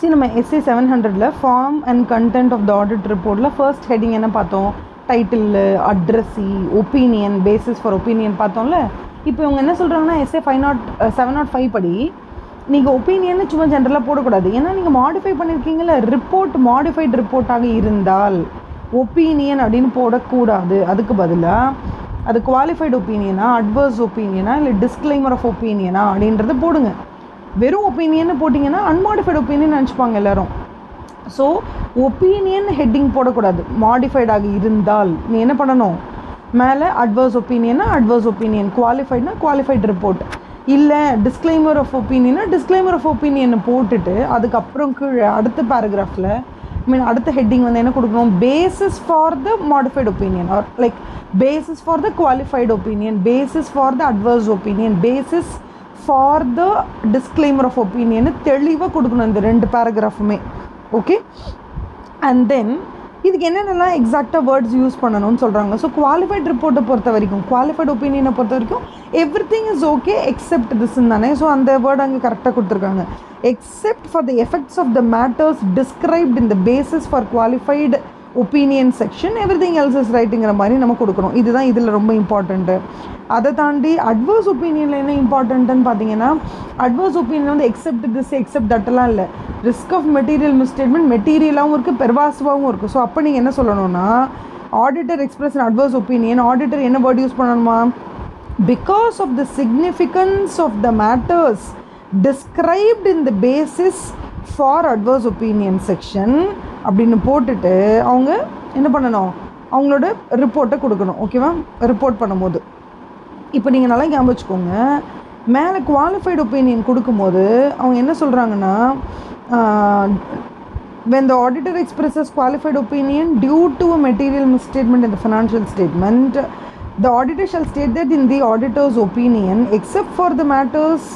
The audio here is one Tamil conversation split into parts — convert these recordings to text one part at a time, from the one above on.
See, நம்ம SA 700ல form and content of the audit ரிப்போர்ட்டில் ஃபர்ஸ்ட் ஹெட்டிங் என்ன பார்த்தோம்? Title, addressee, opinion, basis for opinion பார்த்தோம்ல. இப்போ இவங்க என்ன சொல்கிறாங்கன்னா SA 705 படி நீங்கள் ஒப்பீனியன்னு சும்மா ஜென்ரலாக போடக்கூடாது. ஏன்னா நீங்கள் மாடிஃபை பண்ணியிருக்கீங்கள, ரிப்போர்ட் மாடிஃபைட் ரிப்போர்ட்டாக இருந்தால் ஒப்பீனியன் அப்படின்னு போடக்கூடாது. அதுக்கு பதிலாக அது குவாலிஃபைடு ஒப்பீனியனா, அட்வர்ஸ் ஒப்பீனியனா, இல்லை டிஸ்க்ளைமர் ஆஃப் ஒப்பீனியனா அப்படின்றத போடுங்க. வெறும் ஒப்பீனியன்னு போட்டிங்கன்னா அன்மாடிஃபைடு ஒப்பீனியன் நினச்சிப்பாங்க எல்லோரும். ஸோ ஒப்பீனியன் ஹெட்டிங் போடக்கூடாது. மாடிஃபைடாக இருந்தால் நீ என்ன பண்ணணும்? மேலே அட்வர்ஸ் ஒப்பீனியனா அட்வர்ஸ் ஒப்பீனியன், குவாலிஃபைட்னா குவாலிஃபைட் ரிப்போர்ட், இல்லை டிஸ்க்ளைமர் ஆஃப் ஒப்பீனியனா டிஸ்க்ளைமர் ஆஃப் ஒப்பீனியனை போட்டுட்டு அதுக்கப்புறம் கீழே அடுத்த பேராகிராஃபில் அடுத்த ஹெட்டிங் வந்து என்ன கொடுக்கணும்? Basis for the modified opinion, or like basis for the qualified opinion, basis for the adverse opinion, basis for the disclaimer of opinion தெளிவாக கொடுக்கணும் இந்த 2 பேராகிராஃபுமே. ஓகே, அண்ட் தென் இதுக்கு என்னென்னலாம் எக்ஸாக்டாக வேர்ட்ஸ் யூஸ் பண்ணணும்னு சொல்கிறாங்க. ஸோ குவாலிஃபைட் ரிப்போர்ட்டை பொறுத்த வரைக்கும், குவாலிஃபைட் ஒப்பீனியனை பொறுத்த வரைக்கும் everything is okay except திஸ்ன்னு தானே. ஸோ அந்த வேர்டு அங்கே கரெக்டாக கொடுத்துருக்காங்க. Except for the effects of the matters described in the basis for qualified opinion section everything else is ரைட்டுங்கிற மாதிரி நம்ம கொடுக்கணும். இதுதான் இதில் ரொம்ப இம்பார்ட்டண்ட்டு. அதை தாண்டி அட்வர்ஸ் ஒப்பீனியனில் என்ன இம்பார்ட்டண்ட்டுன்னு பார்த்தீங்கன்னா, அட்வர்ஸ் ஒப்பீனியன் வந்து எக்ஸெப்ட் திஸ் எக்ஸெப்ட் தட்டெல்லாம் இல்லை. ரிஸ்க் ஆஃப் மெட்டீரியல் மிஸ்ஸ்டேட்மெண்ட் மெட்டீரியலாகவும் இருக்குது, பெர்வாசிவாகவும் இருக்குது. ஸோ அப்போ நீங்கள் என்ன சொல்லணும்னா, auditor express adverse opinion, auditor என்ன வேர்ட் யூஸ் பண்ணணுமா? Because of the significance of the matters described in the basis for adverse opinion section அப்படின்னு போட்டுட்டு அவங்க என்ன பண்ணணும்? அவங்களோட ரிப்போர்ட்டை கொடுக்கணும். ஓகேவா? ரிப்போர்ட் பண்ணும்போது இப்போ நீங்கள் நல்லா ஞாபகம் வச்சுக்கோங்க, மேலே குவாலிஃபைடு ஒப்பீனியன் கொடுக்கும்போது அவங்க என்ன சொல்கிறாங்கன்னா, when the auditor expresses qualified opinion due to a material misstatement in the financial statement, the auditor shall state that in the auditor's opinion, except for the matters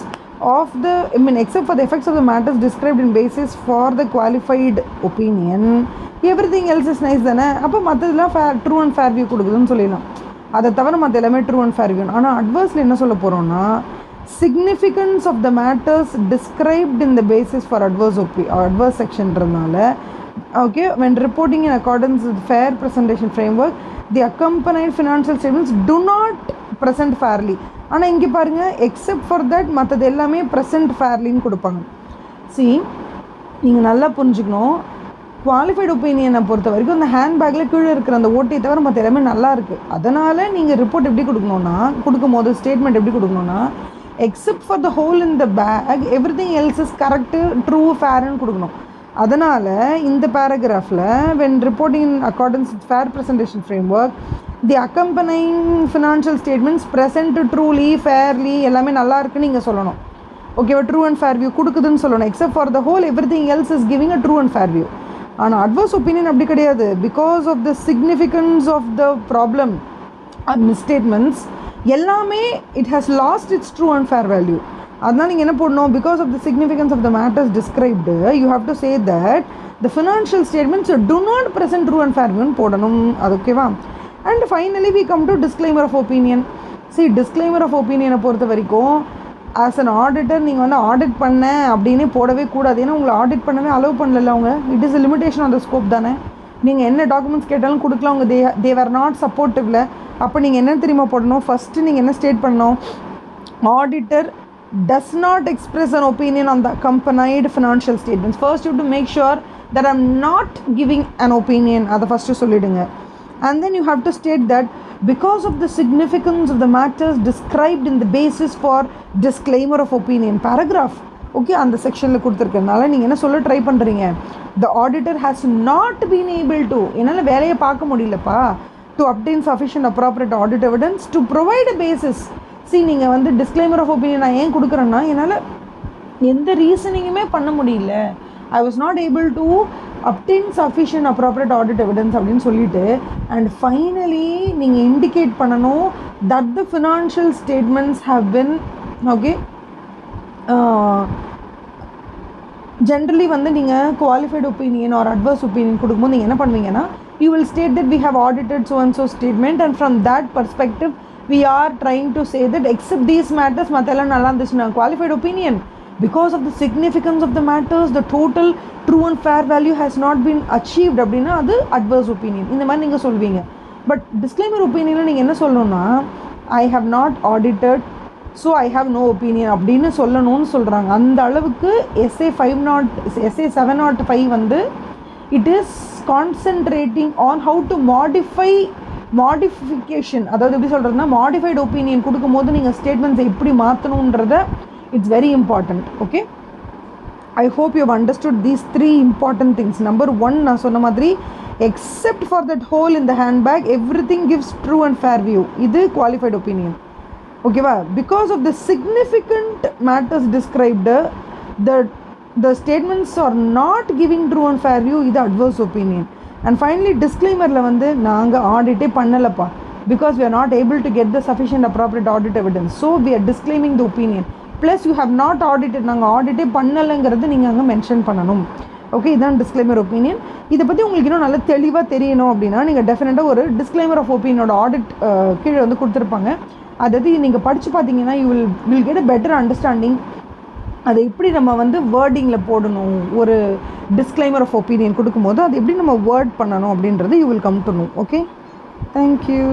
of the, except for the effects of the matters described in basis for the qualified opinion, everything else is nice தானே. அப்போ மற்றதெல்லாம் ட்ரூ அண்ட் ஃபேர் வியூ கொடுக்குதுன்னு சொல்லிடலாம். அதை தவிர மற்ற எல்லாமே ட்ரூ அண்ட் ஃபேர் வியூ. ஆனால் அட்வர்ஸில் என்ன சொல்ல போகிறோம்னா, significance of the matters described in the basis for adverse sectionன்றதுனால, okay, when reporting in accordance with fair presentation framework, the accompanied financial statements do not present fairly. ஆனால் இங்கே பாருங்கள், எக்ஸப்ட் ஃபார் தட் மற்றது எல்லாமே ப்ரெசென்ட் ஃபேர்லின்னு கொடுப்பாங்க. நீங்கள் நல்லா புரிஞ்சுக்கணும், குவாலிஃபைடு ஒப்பீனியனை பொறுத்த வரைக்கும் அந்த ஹேண்ட்பேக்கில் கீழே இருக்கிற அந்த ஓட்டியை தவிர மற்ற எல்லாமே நல்லா இருக்குது. அதனால் நீங்கள் ரிப்போர்ட் எப்படி கொடுக்கணுன்னா, கொடுக்கும்போது ஸ்டேட்மெண்ட் எப்படி கொடுக்கணுன்னா, except for the hole in the bag everything else is correct, true, ஃபேர்னு கொடுக்கணும். அதனால் இந்த பேராகிராஃபில் when reporting in accordance with fair presentation framework, the accompanying financial statements present truly, fairly எல்லாமே நல்லா இருக்குன்னு நீங்கள் சொல்லணும். ஓகேவா? ட்ரூ அண்ட் ஃபேர் வியூ கொடுக்குதுன்னு சொல்லணும். Except for the hole everything else is giving a true and fair view. ஆனால் அட்வர்ஸ் ஒப்பீனியன் அப்படி கிடையாது. Because of the significance of the problem or misstatements எல்லாமே it has lost its true and fair value. அதனால் நீங்கள் என்ன போடணும்? Because of the significance of the matters described you have to say that the financial statements do not present true and fair வியூன்னு போடணும். அது ஓகேவா? And finally we come to disclaimer of opinion. Disclaimer of ஒப்பீனியனை பொறுத்த வரைக்கும் ஆஸ் அன் ஆடிட்டர் நீங்கள் வந்து ஆடிட் பண்ண அப்படின்னே போடவே கூடாது. ஏன்னா உங்களை ஆடிட் பண்ணவே அலோவ் பண்ணல அவங்க. It is limitation on the scope தானே. நீங்கள் என்ன டாக்குமெண்ட்ஸ் கேட்டாலும் கொடுக்கலாம். அவங்க தேர் நாட் சப்போர்ட்டிவ்ல. அப்போ நீங்கள் என்ன தெரியுமா போடணும்? ஃபஸ்ட்டு நீங்கள் என்ன ஸ்டேட் பண்ணணும்? Auditor does not express an opinion on the accompanied financial statements. First you have to make sure that I'm not giving an opinion. அதை ஃபஸ்ட்டு சொல்லிடுங்க. And then you have to state that because of the significance of the matters described in the basis for disclaimer of opinion paragraph, okay, அந்த செக்ஷனில் கொடுத்துருக்கனால நீங்கள் என்ன சொல்ல ட்ரை பண்ணுறீங்க? The auditor has not been able to, என்னால் வேலையை பார்க்க முடியலப்பா, to obtain sufficient appropriate audit evidence to provide a basis. நீங்கள் வந்து டிஸ்க்ளைமர் ஆஃப் ஒப்பீனியன் நான் ஏன் கொடுக்குறேன்னா, என்னால் எந்த ரீசனிங்குமே பண்ண முடியல. I was not able to obtain sufficient appropriate audit evidence அப்படின்னு சொல்லிட்டு, அண்ட் ஃபைனலி நீங்கள் இண்டிகேட் பண்ணணும் that the financial statements have been, okay, generally வந்து நீங்கள் qualified opinion or adverse opinion கொடுக்கும்போது நீங்கள் என்ன பண்ணுவீங்கன்னா, you will state that we have audited so and so statement and from that perspective we are trying to say that except these matters மற்றெல்லாம் நல்லா இருந்துச்சுன்னா qualified opinion, because of the significance of the matters the total true and fair value has not been achieved அப்படின்னா அது adverse opinion. இந்த மாதிரி நீங்கள் சொல்வீங்க. பட் டிஸ்க்ளைமர் ஒப்பீனியனில் நீங்கள் என்ன சொல்லணும்னா I have not audited so I have no opinion அப்படின்னு சொல்லணும்னு சொல்கிறாங்க. அந்த அளவுக்கு SA 705 வந்து it is concentrating on how to modification, அதாவது எப்படி சொல்கிறதுனா மாடிஃபைடு ஒப்பீனியன் கொடுக்கும்போது நீங்கள் ஸ்டேட்மெண்ட்ஸை எப்படி மாற்றணுன்றத it's very important. Okay, I hope you have understood these 3 important things. Number 1 நான் சொன்ன மாதிரி except for that hole in the handbag everything gives true and fair view. இது qualified opinion. ஓகேவா? because of the significant matters described the statements are not giving true and fair view, இது adverse opinion. and finally disclaimerல வந்து நாங்க ஆடிட்டே பண்ணலப்பா because we are not able to get the sufficient appropriate audit evidence, so we are disclaiming the opinion, plus you have not audited, நாங்க ஆடிட்டே பண்ணலங்கிறது நீங்கள் அங்கே மென்ஷன் பண்ணணும். ஓகே, இதான் டிஸ்க்ளைமர் ஒப்பீனியன். இதை பற்றி உங்களுக்கு இன்னும் நல்லா தெளிவாக தெரியணும் அப்படின்னா நீங்கள் டெஃபினட்டாக ஒரு டிஸ்க்ளைமர் ஆஃப் ஒப்பீனியனோட ஆடிட் கீழே வந்து கொடுத்துருப்பாங்க. அதாவது நீங்கள் படித்து பார்த்தீங்கன்னா you will get a better understanding. அதை எப்படி நம்ம வந்து வேர்டிங்கில் போடணும், ஒரு டிஸ்க்ளைமர் ஆஃப் ஒப்பீனியன் கொடுக்கும்போது அது எப்படி நம்ம வேர்ட் பண்ணணும் அப்படின்றது you will come to know. Okay, thank you.